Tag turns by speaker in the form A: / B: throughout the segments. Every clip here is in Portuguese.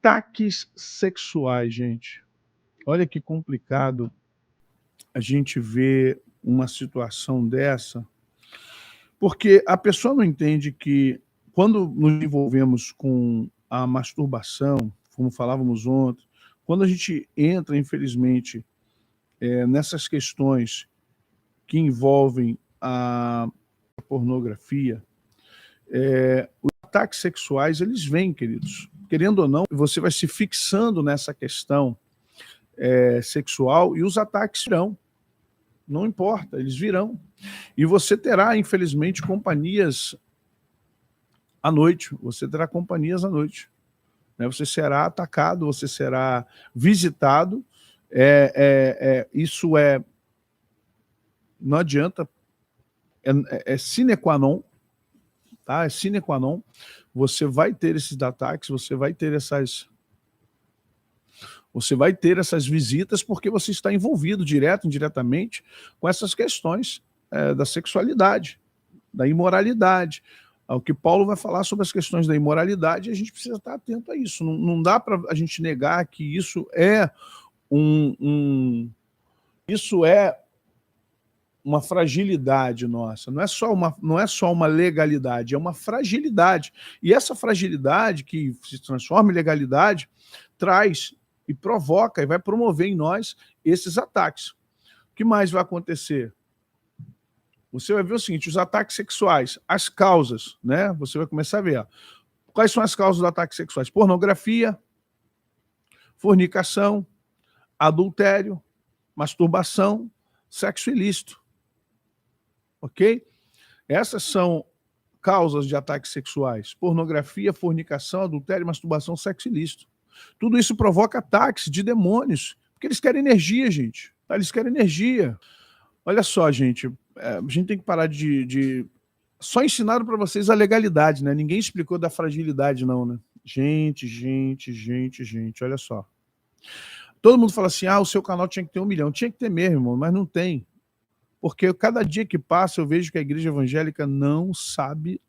A: Ataques sexuais, gente. Olha que complicado a gente ver uma situação dessa, porque a pessoa não entende que quando nos envolvemos com a masturbação, como falávamos ontem, quando a gente entra, infelizmente, nessas questões que envolvem a pornografia, os ataques sexuais, eles vêm, queridos. Querendo ou não, você vai se fixando nessa questão sexual e os ataques virão. Não importa, eles virão. E você terá, infelizmente, companhias à noite. Você terá companhias à noite. Né? Você será atacado, você será visitado. Isso não adianta, é sine qua non, tá? É sine qua non. Você vai ter esses ataques, você vai ter essas visitas porque você está envolvido direto, indiretamente com essas questões da sexualidade, da imoralidade. O que Paulo vai falar sobre as questões da imoralidade, a gente precisa estar atento a isso. Não dá para a gente negar que isso é isso é uma fragilidade nossa. Não é só uma legalidade, é uma fragilidade. E essa fragilidade que se transforma em legalidade traz e provoca e vai promover em nós esses ataques. O que mais vai acontecer? Você vai ver o seguinte, os ataques sexuais, as causas, né? Você vai começar a ver. Ó. Quais são as causas dos ataques sexuais? Pornografia, fornicação, adultério, masturbação, sexo ilícito. Ok? Essas são causas de ataques sexuais. Pornografia, fornicação, adultério, masturbação, sexo ilícito. Tudo isso provoca ataques de demônios, porque eles querem energia, gente. Tá? Eles querem energia. Olha só, gente, a gente tem que parar de... Só ensinaram para vocês a legalidade, né? Ninguém explicou da fragilidade, não, né? Gente, olha só. Todo mundo fala assim, o seu canal tinha que ter 1 milhão. Tinha que ter mesmo, irmão, mas não tem. Porque cada dia que passa eu vejo que a igreja evangélica não sabe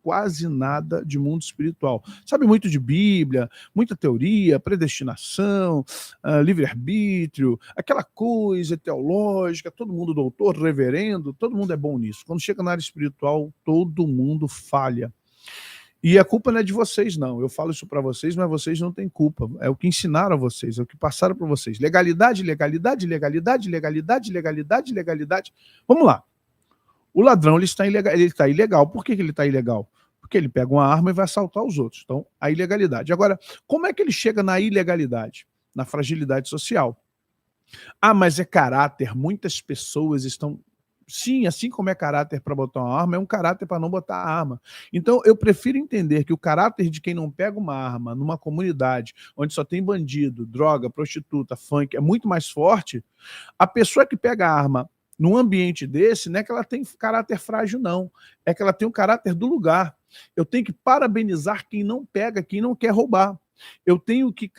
A: quase nada de mundo espiritual. Sabe muito de Bíblia, muita teoria, predestinação, livre-arbítrio, aquela coisa teológica, todo mundo doutor, reverendo, todo mundo é bom nisso. Quando chega na área espiritual, todo mundo falha. E a culpa não é de vocês, não. Eu falo isso para vocês, mas vocês não têm culpa. É o que ensinaram a vocês, é o que passaram para vocês. Legalidade, legalidade, legalidade, legalidade, legalidade, legalidade. Vamos lá. O ladrão ele está ilegal. Por que ele está ilegal? Porque ele pega uma arma e vai assaltar os outros. Então, a ilegalidade. Agora, como é que ele chega na ilegalidade? Na fragilidade social. Mas é caráter. Muitas pessoas estão... Sim, assim como é caráter para botar uma arma, é um caráter para não botar a arma. Então, eu prefiro entender que o caráter de quem não pega uma arma numa comunidade onde só tem bandido, droga, prostituta, funk, é muito mais forte. A pessoa que pega a arma num ambiente desse, não é que ela tem caráter frágil, não. É que ela tem o caráter do lugar. Eu tenho que parabenizar quem não pega, quem não quer roubar. Eu tenho que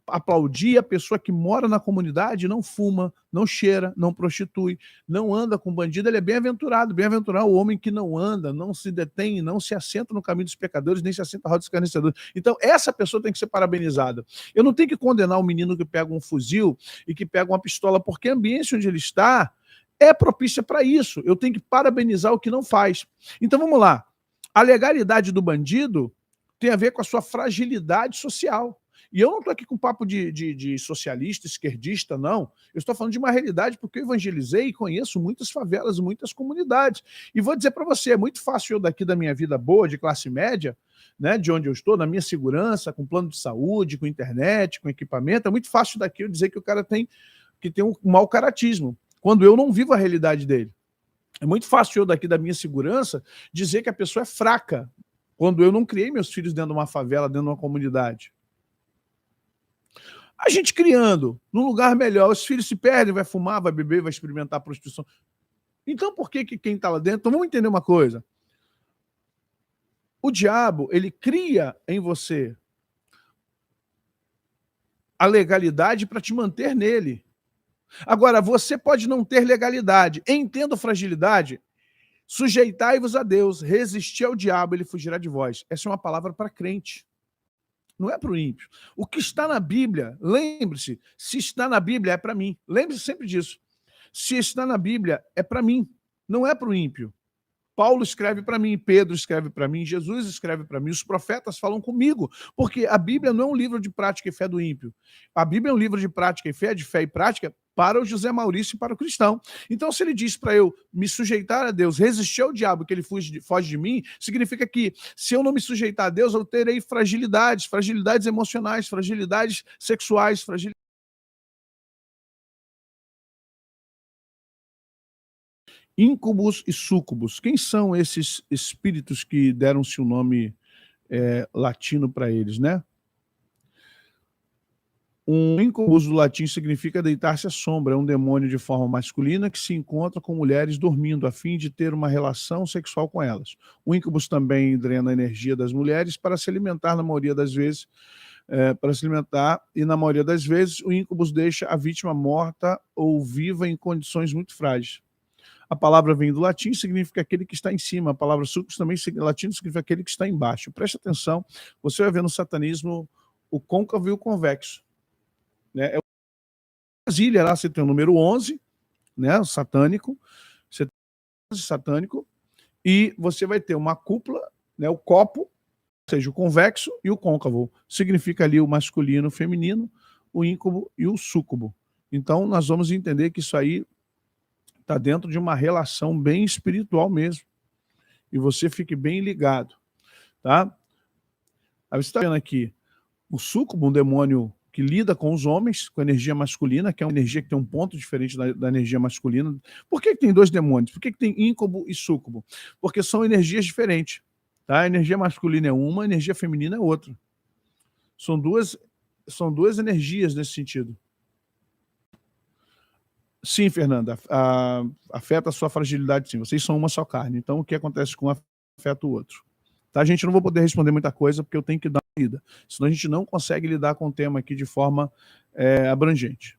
A: aplaudir a pessoa que mora na comunidade, não fuma, não cheira, não prostitui, não anda com bandido, ele é bem-aventurado. Bem-aventurado o homem que não anda, não se detém, não se assenta no caminho dos pecadores, nem se assenta na roda dos escarnecedores. Então, essa pessoa tem que ser parabenizada. Eu não tenho que condenar o menino que pega um fuzil e que pega uma pistola, porque o ambiente onde ele está é propícia para isso. Eu tenho que parabenizar o que não faz. Então, vamos lá. A legalidade do bandido tem a ver com a sua fragilidade social. E eu não estou aqui com papo de socialista, esquerdista, não. Eu estou falando de uma realidade porque eu evangelizei e conheço muitas favelas e muitas comunidades. E vou dizer para você, é muito fácil eu daqui da minha vida boa, de classe média, né, de onde eu estou, na minha segurança, com plano de saúde, com internet, com equipamento, é muito fácil daqui eu dizer que o cara tem um mau caratismo, quando eu não vivo a realidade dele. É muito fácil eu daqui da minha segurança dizer que a pessoa é fraca, quando eu não criei meus filhos dentro de uma favela, dentro de uma comunidade. A gente criando num lugar melhor, os filhos se perdem, vai fumar, vai beber, vai experimentar a prostituição. Então por que quem está lá dentro... Então vamos entender uma coisa. O diabo, ele cria em você a legalidade para te manter nele. Agora, você pode não ter legalidade. Entenda a fragilidade. Sujeitai-vos a Deus, resistir ao diabo, ele fugirá de vós. Essa é uma palavra para crente. não é para o ímpio. O que está na Bíblia, lembre-se, se está na Bíblia é para mim. Lembre-se sempre disso. Se está na Bíblia é para mim, não é para o ímpio. Paulo escreve para mim, Pedro escreve para mim, Jesus escreve para mim, os profetas falam comigo, porque a Bíblia não é um livro de prática e fé do ímpio. A Bíblia é um livro de prática e prática para o José Maurício e para o cristão. Então, se ele diz para eu me sujeitar a Deus, resistir ao diabo, que ele foge de mim, significa que se eu não me sujeitar a Deus, eu terei fragilidades emocionais, fragilidades sexuais, íncubos e súcubos. Quem são esses espíritos que deram-se o nome latino para eles, né? Um incubus do latim significa deitar-se à sombra. É um demônio de forma masculina que se encontra com mulheres dormindo a fim de ter uma relação sexual com elas. O incubus também drena a energia das mulheres para se alimentar, na maioria das vezes, e na maioria das vezes o incubus deixa a vítima morta ou viva em condições muito frágeis. A palavra vem do latim, significa aquele que está em cima. A palavra sucubus também em latim significa aquele que está embaixo. Preste atenção, você vai ver no satanismo o côncavo e o convexo. Né? É Brasília, lá você tem o número 11, né, o satânico, você tem o 11 satânico, e você vai ter uma cúpula, né, o copo, ou seja, o convexo e o côncavo. Significa ali o masculino, o feminino, o íncubo e o súcubo. Então, nós vamos entender que isso aí está dentro de uma relação bem espiritual mesmo. E você fique bem ligado. Tá? Aí você está vendo aqui o súcubo, um demônio que lida com os homens, com a energia masculina, que é uma energia que tem um ponto diferente da energia masculina. Por que tem dois demônios? Por que tem íncubo e súcubo? Porque são energias diferentes. Tá? A energia masculina é uma, a energia feminina é outra. São duas energias nesse sentido. Sim, Fernanda, afeta a sua fragilidade, sim. Vocês são uma só carne. Então, o que acontece com um afeta o outro. Tá, gente? Eu não vou poder responder muita coisa, porque eu tenho que dar uma lida. Senão a gente não consegue lidar com o tema aqui de forma abrangente.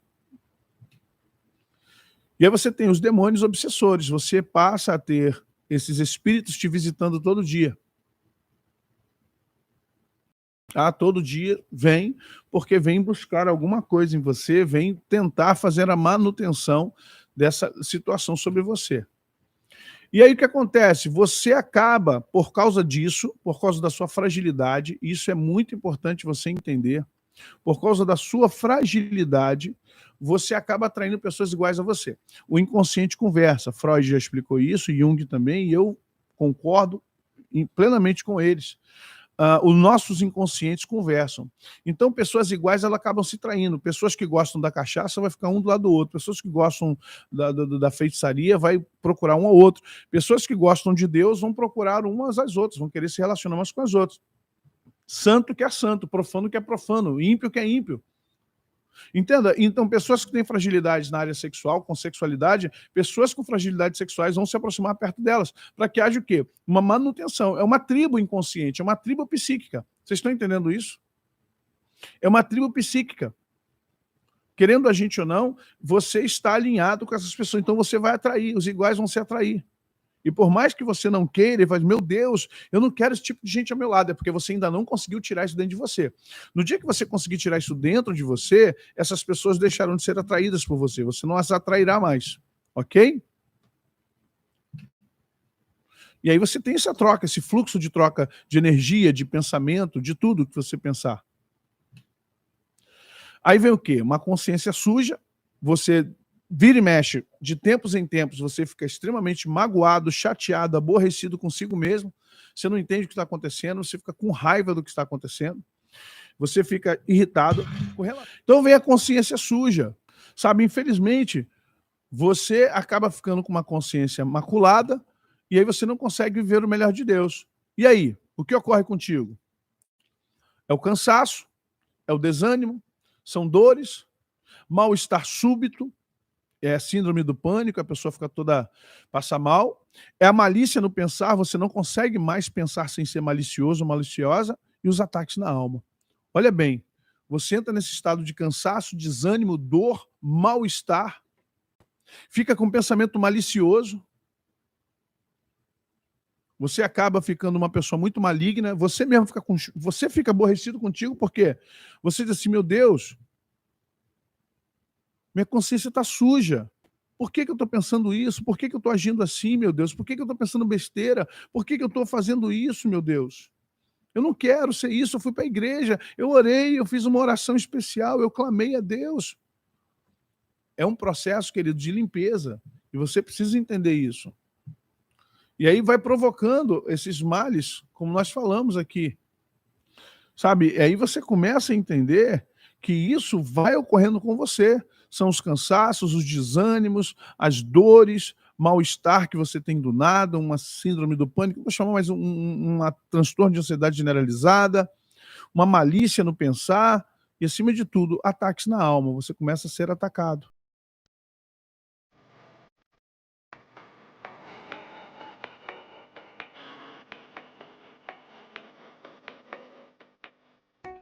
A: E aí você tem os demônios obsessores. Você passa a ter esses espíritos te visitando todo dia. Todo dia vem, porque vem buscar alguma coisa em você, vem tentar fazer a manutenção dessa situação sobre você. E aí o que acontece? Você acaba, por causa disso, por causa da sua fragilidade, e isso é muito importante você entender, por causa da sua fragilidade, você acaba atraindo pessoas iguais a você. O inconsciente conversa, Freud já explicou isso, Jung também, e eu concordo plenamente com eles. Os nossos inconscientes conversam. Então, pessoas iguais, elas acabam se traindo. Pessoas que gostam da cachaça vai ficar um do lado do outro. Pessoas que gostam da feitiçaria vai procurar um ao outro. Pessoas que gostam de Deus vão procurar umas às outras, vão querer se relacionar umas com as outras. Santo que é santo, profano que é profano, ímpio que é ímpio. Entenda? Então, pessoas que têm fragilidades na área sexual, com sexualidade, pessoas com fragilidades sexuais vão se aproximar perto delas, para que haja o quê? Uma manutenção. É uma tribo inconsciente, é uma tribo psíquica. Vocês estão entendendo isso? É uma tribo psíquica. Querendo a gente ou não, você está alinhado com essas pessoas, então você vai atrair, os iguais vão se atrair. E por mais que você não queira, ele vai, meu Deus, eu não quero esse tipo de gente ao meu lado, é porque você ainda não conseguiu tirar isso dentro de você. No dia que você conseguir tirar isso dentro de você, essas pessoas deixarão de ser atraídas por você, você não as atrairá mais, ok? E aí você tem essa troca, esse fluxo de troca de energia, de pensamento, de tudo que você pensar. Aí vem o quê? Uma consciência suja, você vira e mexe, de tempos em tempos, você fica extremamente magoado, chateado, aborrecido consigo mesmo, você não entende o que está acontecendo, você fica com raiva do que está acontecendo, você fica irritado. Então vem a consciência suja, sabe? Infelizmente, você acaba ficando com uma consciência maculada e aí você não consegue viver o melhor de Deus. E aí, o que ocorre contigo? É o cansaço, é o desânimo, são dores, mal-estar súbito, é a síndrome do pânico, a pessoa fica toda, passa mal, é a malícia no pensar, você não consegue mais pensar sem ser malicioso ou maliciosa, e os ataques na alma. Olha bem, você entra nesse estado de cansaço, desânimo, dor, mal-estar, fica com pensamento malicioso, Você acaba ficando uma pessoa muito maligna, você mesmo fica aborrecido contigo, porque você diz assim, meu Deus, minha consciência está suja. Por que eu estou pensando isso? Por que eu estou agindo assim, meu Deus? Por que eu estou pensando besteira? Por que eu estou fazendo isso, meu Deus? Eu não quero ser isso, eu fui para a igreja, eu orei, eu fiz uma oração especial, eu clamei a Deus. É um processo, querido, de limpeza, e você precisa entender isso. E aí vai provocando esses males, como nós falamos aqui. Sabe? E aí você começa a entender que isso vai ocorrendo com você. São os cansaços, os desânimos, as dores, mal-estar que você tem do nada, uma síndrome do pânico, vou chamar mais um transtorno de ansiedade generalizada, uma malícia no pensar e, acima de tudo, ataques na alma. Você começa a ser atacado.